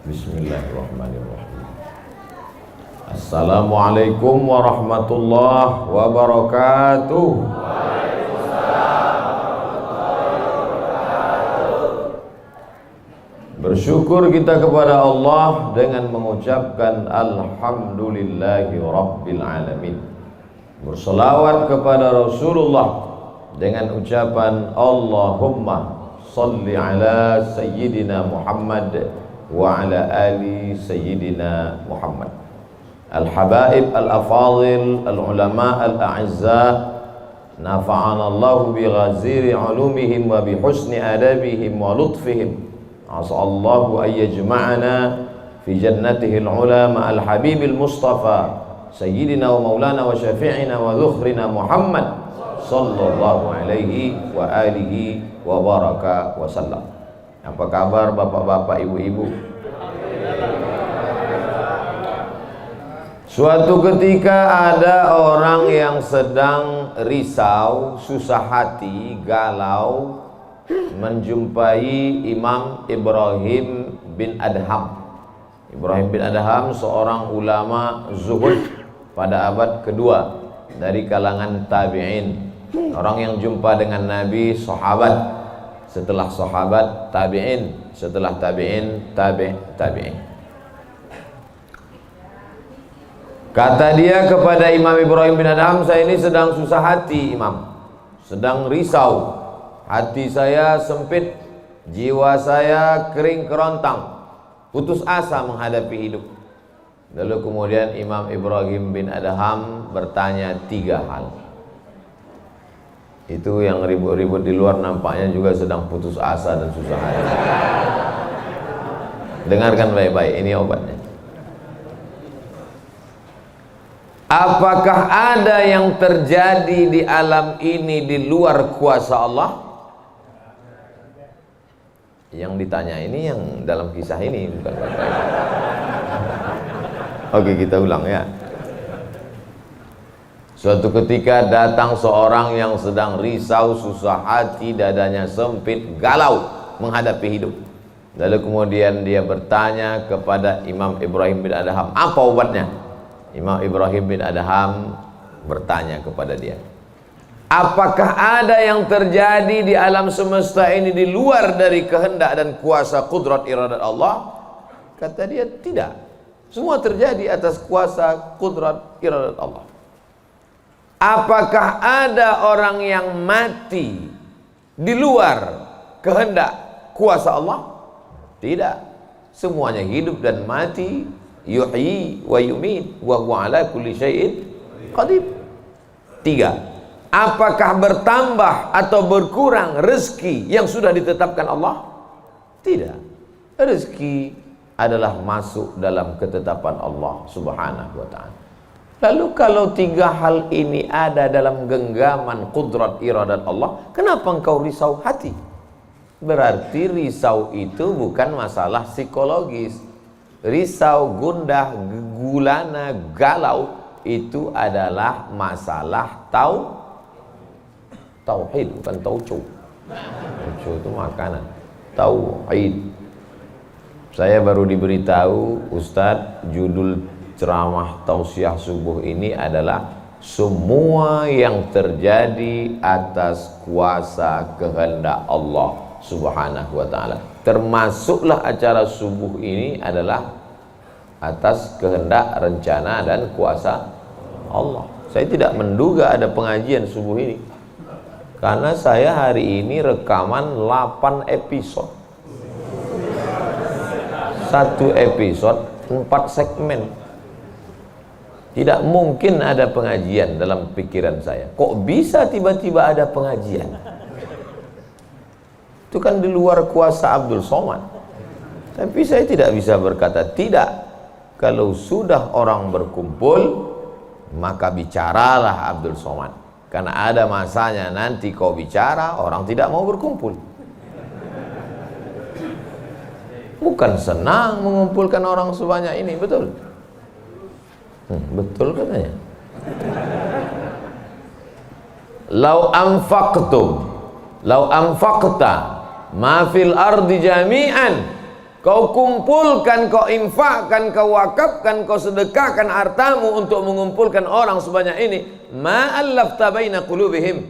Bismillahirrahmanirrahim. Assalamualaikum warahmatullahi wabarakatuh. Bersyukur kita kepada Allah dengan mengucapkan Alhamdulillahi Rabbil Alamin. Berselawat kepada Rasulullah dengan ucapan Allahumma salli ala Sayyidina Muhammad wa ala ali Sayyidina Muhammad. Al-habaib al-afadil al-ulama al-a'izza, nafa'ana Allah bi ghaziri ulumihim wa bi husni adabihim wa lutfihim. As'allahu an yajma'ana fi jannatihi al-ula ma'al habibil mustafa Sayyidina wa maulana wa syafi'ina wa dhukhrina Muhammad sallallahu alaihi wa alihi wa baraka wa sallam. Apa kabar bapak-bapak, ibu-ibu? Suatu ketika ada orang yang sedang risau, susah hati, galau, menjumpai Imam Ibrahim bin Adham. Ibrahim bin Adham seorang ulama zuhud pada abad kedua dari kalangan tabi'in. Orang yang jumpa dengan Nabi, sahabat, setelah sahabat tabi'in, setelah tabi'in tabi'in. Kata dia kepada Imam Ibrahim bin Adham, saya ini sedang susah hati Imam, sedang risau, hati saya sempit, jiwa saya kering kerontang, putus asa menghadapi hidup. Lalu kemudian Imam Ibrahim bin Adham bertanya 3 hal. Itu yang ribut-ribut di luar nampaknya juga sedang putus asa dan susah hati. Dengarkan baik-baik, ini obatnya. Apakah ada yang terjadi di alam ini di luar kuasa Allah? Yang ditanya ini yang dalam kisah ini, bukan baik-baik. Oke, kita ulang ya. Suatu ketika datang seorang yang sedang risau, susah hati, dadanya sempit, galau menghadapi hidup. Lalu kemudian dia bertanya kepada Imam Ibrahim bin Adham, apa obatnya? Imam Ibrahim bin Adham bertanya kepada dia, apakah ada yang terjadi di alam semesta ini di luar dari kehendak dan kuasa kudrat iradat Allah? Kata dia, tidak. Semua terjadi atas kuasa kudrat iradat Allah. Apakah ada orang yang mati di luar kehendak kuasa Allah? Tidak. Semuanya hidup dan mati. Yuhyi wa yumit wa huwa ala kulli syai'in qadir. 3. Apakah bertambah atau berkurang rezeki yang sudah ditetapkan Allah? Tidak. Rezeki adalah masuk dalam ketetapan Allah Subhanahu wa ta'ala. Lalu kalau 3 hal ini ada dalam genggaman kudrat iradat Allah, kenapa engkau risau hati? Berarti risau itu bukan masalah psikologis. Risau, gundah, gulana, galau itu adalah masalah tauhid, bukan tauco. Tauco itu makanan. Tauhid. Saya baru diberitahu, Ustadz, judul ceramah tausiah subuh ini adalah semua yang terjadi atas kuasa kehendak Allah Subhanahu wa ta'ala. Termasuklah acara subuh ini adalah atas kehendak, rencana dan kuasa Allah. Saya tidak menduga ada pengajian subuh ini, karena saya hari ini rekaman 8 episode. 1 episode 4 segmen. Tidak mungkin ada pengajian dalam pikiran saya. Kok bisa tiba-tiba ada pengajian? Itu kan di luar kuasa Abdul Somad. Tapi saya tidak bisa berkata tidak. Kalau sudah orang berkumpul, maka bicaralah Abdul Somad. Karena ada masanya nanti kau bicara, orang tidak mau berkumpul. Bukan senang mengumpulkan orang sebanyak ini, betul? Betul katanya. Lau anfaqta ma fil ardi jami'an, kau kumpulkan, kau infakkan, kau wakafkan, kau sedekahkan hartamu untuk mengumpulkan orang sebanyak ini, ma'allafta baina qulubihim,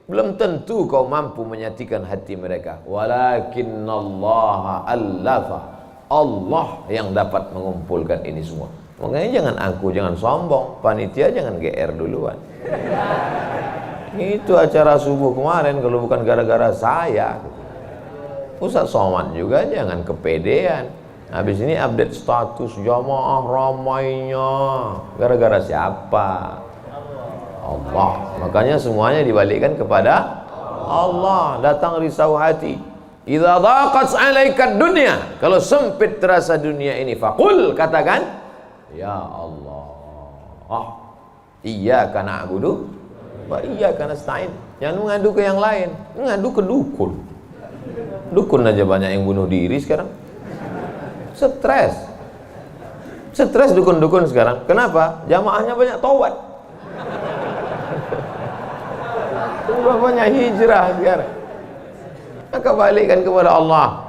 belum tentu kau mampu menyatukan hati mereka. Walakinnallaha allafa, Allah yang dapat mengumpulkan ini semua. Makanya jangan angku, jangan sombong, panitia jangan GR duluan. Itu acara subuh kemarin kalau bukan gara-gara saya. Ustaz Somad juga jangan kepedean. Habis ini update status jamaah ramainya. Gara-gara siapa? Allah. Makanya semuanya dibalikkan kepada Allah. Datang risau hati. Idza dhaqat 'alaika dunya, kalau sempit terasa dunia ini, faqul, katakan, ya Allah, iyyaka na'budu wa iyyaka nasta'in. Jangan mengadu ke yang lain, mengadu ke dukun. Dukun aja banyak yang bunuh diri sekarang. Stres dukun-dukun sekarang. Kenapa? Jamaahnya banyak taubat. Banyak hijrah sekarang. Maka balikkan kepada Allah.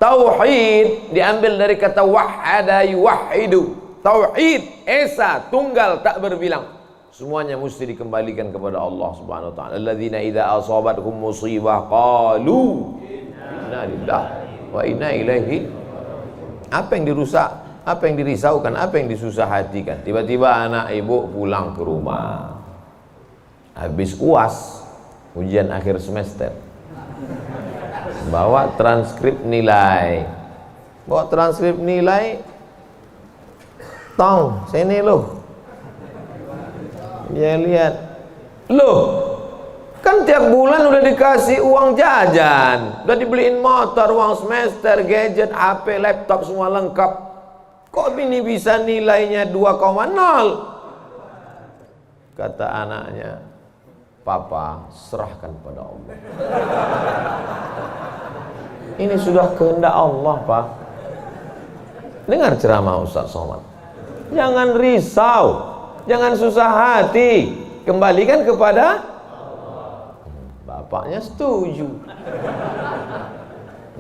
Tauhid diambil dari kata wahada yuwahidu. Tauhid, esa, tunggal, tak berbilang. Semuanya mesti dikembalikan kepada Allah Subhanahu wa taala. Alladzina idza asabathum musibah qalu inna lillahi wa inna ilaihi. Apa yang dirusak, apa yang dirisaukan, apa yang disusah hatikan. Tiba-tiba anak ibu pulang ke rumah, habis UAS, ujian akhir semester, bawa transkrip nilai, tong sini loh. Dia lihat, loh, kan tiap bulan udah dikasih uang jajan, udah dibeliin motor, uang semester, gadget, HP, laptop, semua lengkap. Kok ini bisa nilainya 2,0? Kata anaknya, Papa, serahkan pada Allah. Ini sudah kehendak Allah, Pak. Dengar ceramah Ustaz Somad. Jangan risau, jangan susah hati, kembalikan kepada bapaknya. Setuju.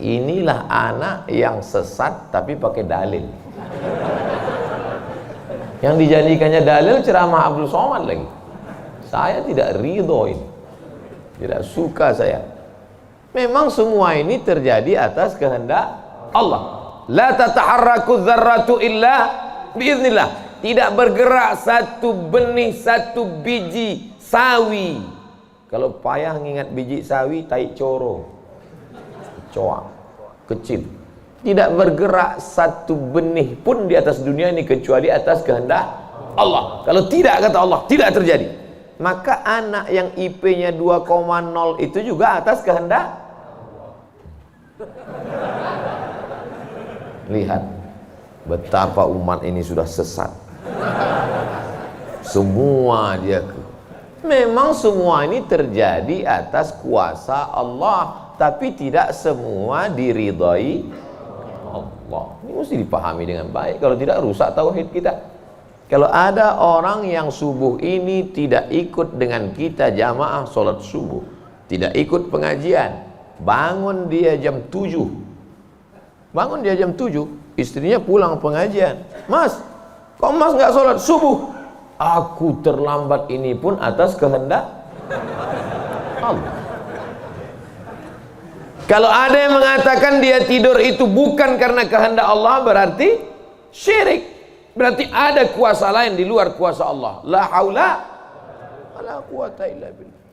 Inilah anak yang sesat tapi pakai dalil. Yang dijadikannya dalil ceramah Abdul Somad lagi. Saya tidak ridho ini, tidak suka saya. Memang semua ini terjadi atas kehendak Allah. La tataharraku dzarratu illa biiznillah. Tidak bergerak satu benih, satu biji sawi. Kalau payah ngingat biji sawi, tai coro, coak, kecil. Tidak bergerak satu benih pun di atas dunia ini kecuali atas kehendak Allah. Kalau tidak, kata Allah, tidak terjadi. Maka anak yang IP-nya 2,0 itu juga atas kehendak. Lihat betapa umat ini sudah sesat. Semua dia memang semua ini terjadi atas kuasa Allah, tapi tidak semua diridhai Allah. Ini mesti dipahami dengan baik, kalau tidak rusak tauhid kita. Kalau ada orang yang subuh ini tidak ikut dengan kita jamaah sholat subuh, tidak ikut pengajian, bangun dia jam 7, istrinya pulang pengajian, Mas, kok Mas nggak sholat subuh? Aku terlambat, ini pun atas kehendak Allah. Kalau ada yang mengatakan dia tidur itu bukan karena kehendak Allah, berarti syirik. Berarti ada kuasa lain di luar kuasa Allah. La haula wala quwata illa billah.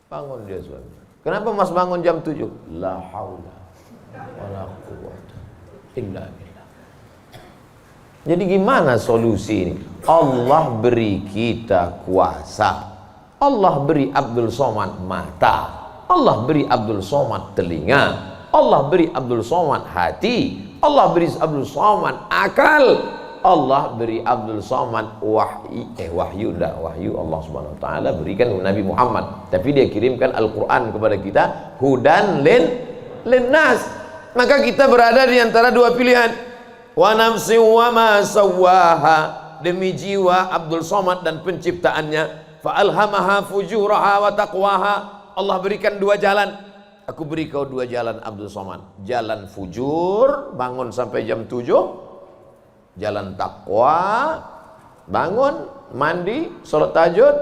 Bangun dia suami. Kenapa Mas bangun jam 7? La haula wala quwata illa billah. Jadi gimana solusi ini? Allah beri kita kuasa. Allah beri Abdul Somad mata. Allah beri Abdul Somad telinga. Allah beri Abdul Somad hati. Allah beri Abdul Somad akal. Allah beri Abdul Somad wahyu Allah Subhanahu wa taala berikan kepada Nabi Muhammad, tapi dia kirimkan Al-Qur'an kepada kita, hudan linnas. Maka kita berada di antara dua pilihan. Wa nafsi wa ma sawwaha, demi jiwa Abdul Somad dan penciptaannya, fa alhamaha fujuraha wa taqwaha. Allah berikan dua jalan. aku beri kau 2 jalan Abdul Somad. Jalan fujur, bangun sampai jam 7. Jalan takwa, bangun, mandi, sholat tahajud,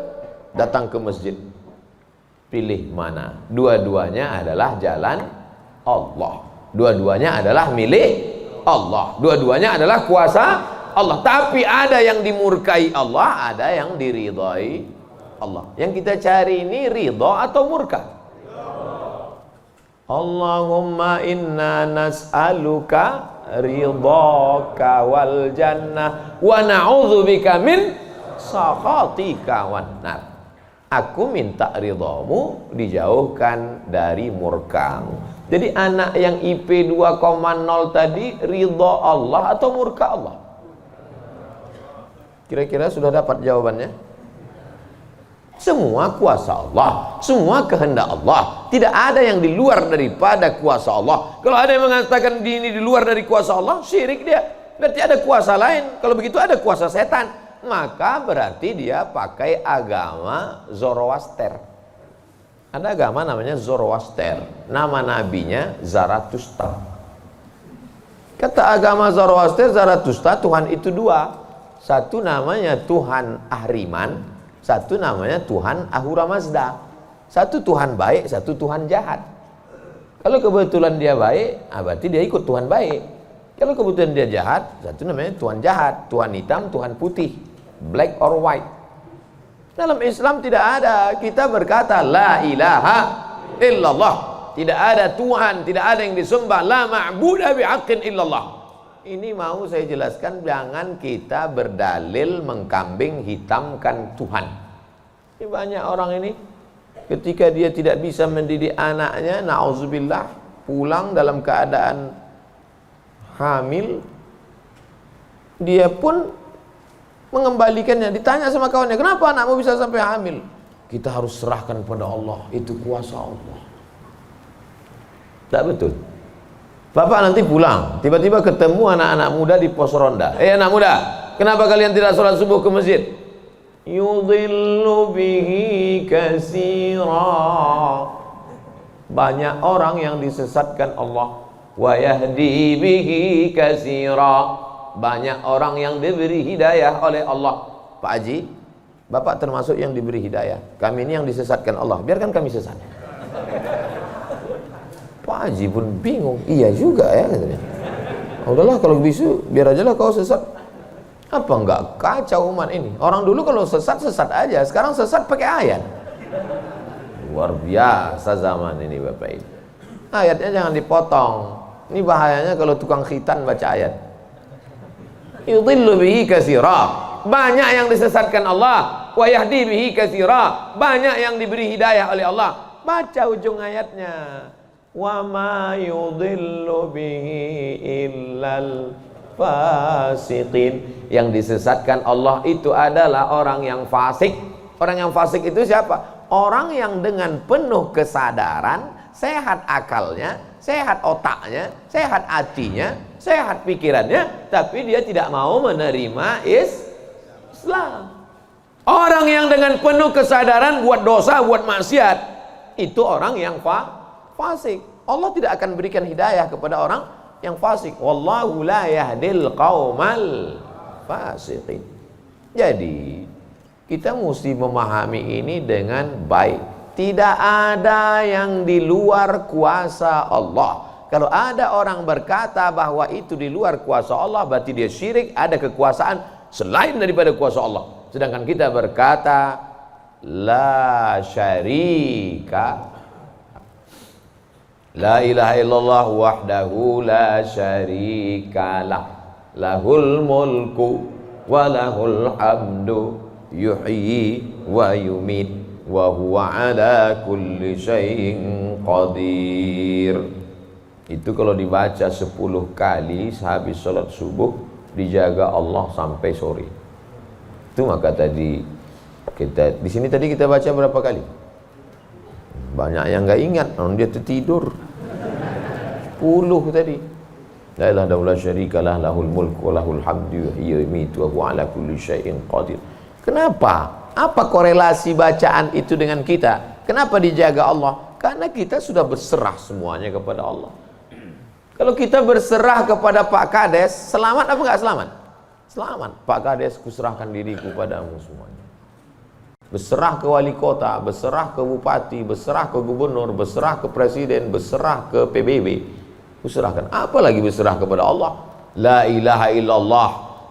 datang ke masjid. Pilih mana? Dua-duanya adalah jalan Allah. Dua-duanya adalah milik Allah. Dua-duanya adalah kuasa Allah. Tapi ada yang dimurkai Allah, ada yang diridhai Allah. Yang kita cari ini ridha atau murka? Allahumma inna nas'aluka ridhaka wal jannah wa na'udzubika min sakhatika wan nar. Aku minta ridhamu, dijauhkan dari murkamu. Jadi anak yang IP 2,0 tadi ridha Allah atau murka Allah? Kira-kira sudah dapat jawabannya? Semua kuasa Allah, semua kehendak Allah. Tidak ada yang di luar daripada kuasa Allah. Kalau ada yang mengatakan ini di luar dari kuasa Allah, syirik dia. Berarti ada kuasa lain. Kalau begitu ada kuasa setan. Maka berarti dia pakai agama Zoroaster. Ada agama namanya Zoroaster. Nama nabinya Zarathustra. Kata agama Zoroaster, Zarathustra, Tuhan itu 2. Satu namanya Tuhan Ahriman, satu namanya Tuhan Ahura Mazda. Satu Tuhan baik, satu Tuhan jahat. Kalau kebetulan dia baik, berarti dia ikut Tuhan baik. Kalau kebetulan dia jahat, satu namanya Tuhan jahat. Tuhan hitam, Tuhan putih, black or white. Dalam Islam tidak ada. Kita berkata la ilaha illallah. Tidak ada Tuhan, tidak ada yang disembah. La ma'budu bihaqqin illallah. Ini mau saya jelaskan, jangan kita berdalil mengkambing hitamkan Tuhan. Ini banyak orang ini ketika dia tidak bisa mendidik anaknya, na'udzubillah, pulang dalam keadaan hamil, dia pun mengembalikannya. Ditanya sama kawannya, kenapa anakmu bisa sampai hamil? Kita harus serahkan pada Allah, itu kuasa Allah. Tak betul. Bapak nanti pulang, tiba-tiba ketemu anak-anak muda di pos ronda. Anak muda, kenapa kalian tidak sholat subuh ke masjid? Yudhillu bihi katsira. Banyak orang yang disesatkan Allah. Wa yahdi bihi katsira. Banyak orang yang diberi hidayah oleh Allah. Pak Haji, Bapak termasuk yang diberi hidayah. Kami ini yang disesatkan Allah. Biarkan kami sesat. Pak Haji pun bingung. Iya juga ya katanya. Udahlah kalau begitu biar aja lah kau sesat. Apa enggak kacau umat ini? Orang dulu kalau sesat aja. Sekarang sesat pakai ayat. Luar biasa zaman ini Bapak ini. Ayatnya jangan dipotong. Ini bahayanya kalau tukang khitan baca ayat. Yudhillu bihi katsira. Banyak yang disesatkan Allah. Wa yahdi bihi katsira. Banyak yang diberi hidayah oleh Allah. Baca ujung ayatnya. Wa ma yudhillu bihi illal fasiqin. Yang disesatkan Allah itu adalah orang yang fasik. Orang yang fasik itu siapa? Orang yang dengan penuh kesadaran, sehat akalnya, sehat otaknya, sehat hatinya, sehat pikirannya, tapi dia tidak mau menerima Islam. Orang yang dengan penuh kesadaran buat dosa, buat maksiat, itu orang yang fasik. Allah tidak akan berikan hidayah kepada orang yang fasik. Wallahu la yahdil qaumal fasiqin. Jadi kita mesti memahami ini dengan baik. Tidak ada yang di luar kuasa Allah. Kalau ada orang berkata bahwa itu di luar kuasa Allah, berarti dia syirik, ada kekuasaan selain daripada kuasa Allah. Sedangkan kita berkata la syarika, la ilaha illallah wahdahu la syarikalah, lahul mulku wa lahul hamdu yuhyi wa yumit wa huwa ala kulli syai'in qadir. Itu kalau dibaca 10 kali sehabis salat subuh, dijaga Allah sampai sore. Itu maka tadi kita di sini tadi kita baca berapa kali? Banyak yang nggak ingat, dia tertidur. 10 tadi. La ilaha illallah syarikalah, lahul mulku wa lahul hamdu yuhyi wa yumiitu wa huwa ala kulli syai'in qadir. Kenapa? Apa korelasi bacaan itu dengan kita? Kenapa dijaga Allah? Karena kita sudah berserah semuanya kepada Allah. Kalau kita berserah kepada Pak Kades, selamat apa enggak selamat? Selamat. Pak Kades, kuserahkan diriku padamu semuanya. Berserah ke wali kota, berserah ke bupati, berserah ke gubernur, berserah ke presiden, berserah ke PBB. Kuserahkan. Apalagi berserah kepada Allah. La ilaha illallah.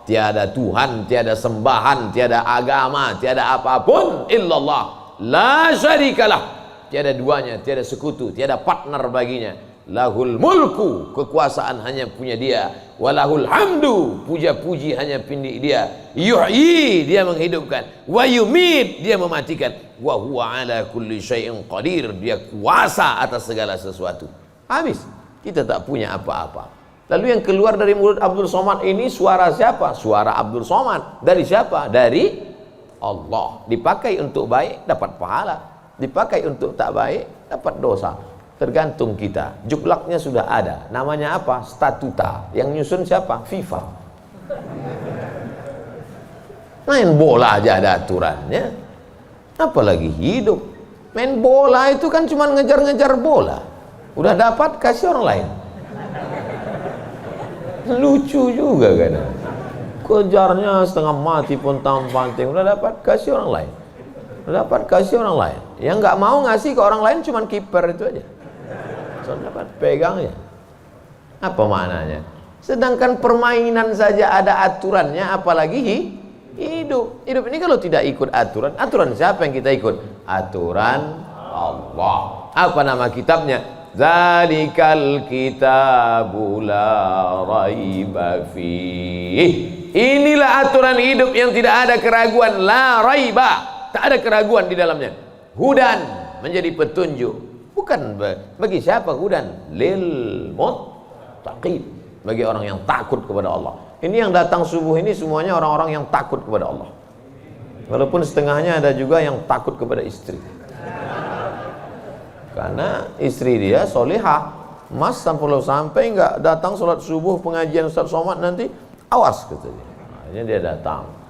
Tiada Tuhan, tiada sembahan, tiada agama, tiada apapun illallah. La syarikalah. Tiada duanya, tiada sekutu, tiada partner baginya. Lahul mulku, kekuasaan hanya punya dia. Walahul hamdu, puja-puji hanya punya dia. Yuhyi, dia menghidupkan. Wa yumit, dia mematikan. Wa huwa ala kulli syai'in qadir, dia kuasa atas segala sesuatu. Habis, kita tak punya apa-apa. Lalu yang keluar dari mulut Abdul Somad ini suara siapa? Suara Abdul Somad. Dari siapa? Dari Allah. Dipakai untuk baik, dapat pahala. Dipakai untuk tak baik, dapat dosa. Tergantung kita. Juklaknya sudah ada. Namanya apa? Statuta. Yang nyusun siapa? FIFA. Main bola aja ada aturannya. Apalagi hidup. Main bola itu kan cuma ngejar-ngejar bola. Udah dapat, kasih orang lain. Lucu juga kan. Kejarnya setengah mati pun tampanting. Udah dapat, kasih orang lain. Udah dapat, kasih orang lain. Yang nggak mau ngasih ke orang lain cuma kiper itu aja. So, dapat pegangnya. Apa maknanya? Sedangkan permainan saja ada aturannya, apalagi hidup. Hidup ini kalau tidak ikut aturan, aturan siapa yang kita ikut? Aturan Allah. Apa nama kitabnya? Zalikal kitabu la raiba fih. Inilah aturan hidup yang tidak ada keraguan, la raiba, tak ada keraguan di dalamnya. Hudan, menjadi petunjuk. Bukan bagi siapa hudan? Lil muttaqin, bagi orang yang takut kepada Allah. Ini yang datang subuh ini semuanya orang-orang yang takut kepada Allah. Walaupun setengahnya ada juga yang takut kepada istri. Karena istri dia solihah. Mas sampai nggak datang sholat subuh pengajian Ustaz Somad nanti, awas katanya. Akhirnya dia datang.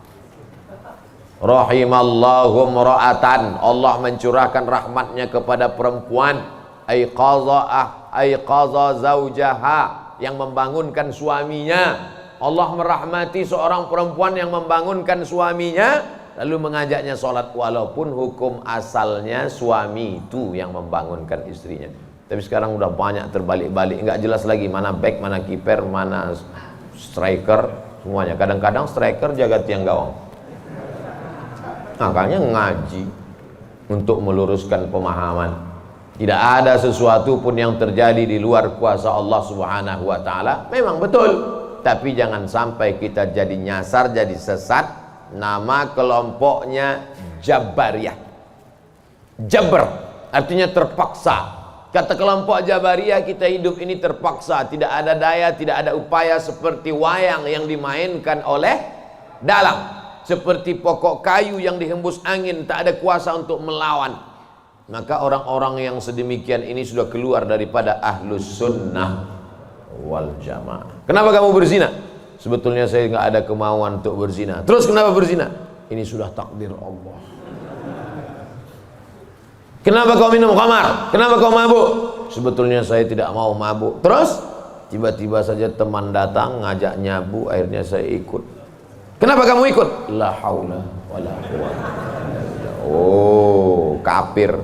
Rahimallahu mra'atan, Allah mencurahkan rahmatnya kepada perempuan. Aiqaza zaujaha, yang membangunkan suaminya. Allah merahmati seorang perempuan yang membangunkan suaminya, lalu mengajaknya sholat, walaupun hukum asalnya suami itu yang membangunkan istrinya. Tapi sekarang udah banyak terbalik-balik, nggak jelas lagi mana back, mana kiper, mana striker, semuanya. Kadang-kadang striker jaga tiang gawang. Makanya ngaji untuk meluruskan pemahaman. Tidak ada sesuatu pun yang terjadi di luar kuasa Allah Subhanahu wa taala. Memang betul, tapi jangan sampai kita jadi nyasar, jadi sesat. Nama kelompoknya Jabariyah. Jabr artinya terpaksa. Kata kelompok Jabariyah, kita hidup ini terpaksa, tidak ada daya, tidak ada upaya, seperti wayang yang dimainkan oleh dalang, seperti pokok kayu yang dihembus angin, tak ada kuasa untuk melawan. Maka orang-orang yang sedemikian ini sudah keluar daripada ahlus sunnah wal jamaah. Kenapa kamu berzina? Sebetulnya saya nggak ada kemauan untuk berzina. Terus kenapa berzina? Ini sudah takdir Allah. Kenapa kau minum khamar? Kenapa kau mabuk? Sebetulnya saya tidak mau mabuk. Terus tiba-tiba saja teman datang ngajak nyabu, akhirnya saya ikut. Kenapa kamu ikut? La haula wala quwwata. Oh, kafir.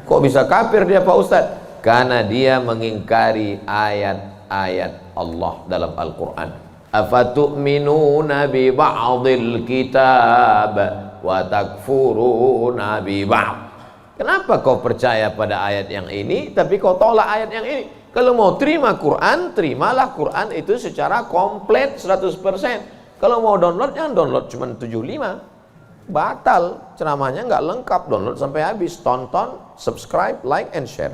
Kok bisa kafir dia Pak Ustadz? Karena dia mengingkari ayat-ayat Allah dalam Al-Quran. Afatu'minuna bi ba'dil kitab wa takfuruna bi ba'd. Kenapa kau percaya pada ayat yang ini tapi kau tolak ayat yang ini? Kalau mau terima Quran, terimalah Quran itu secara komplit 100%. Kalau mau download, jangan download cuma 75. Batal, ceramahnya nggak lengkap. Download sampai habis, tonton, subscribe, like, and share.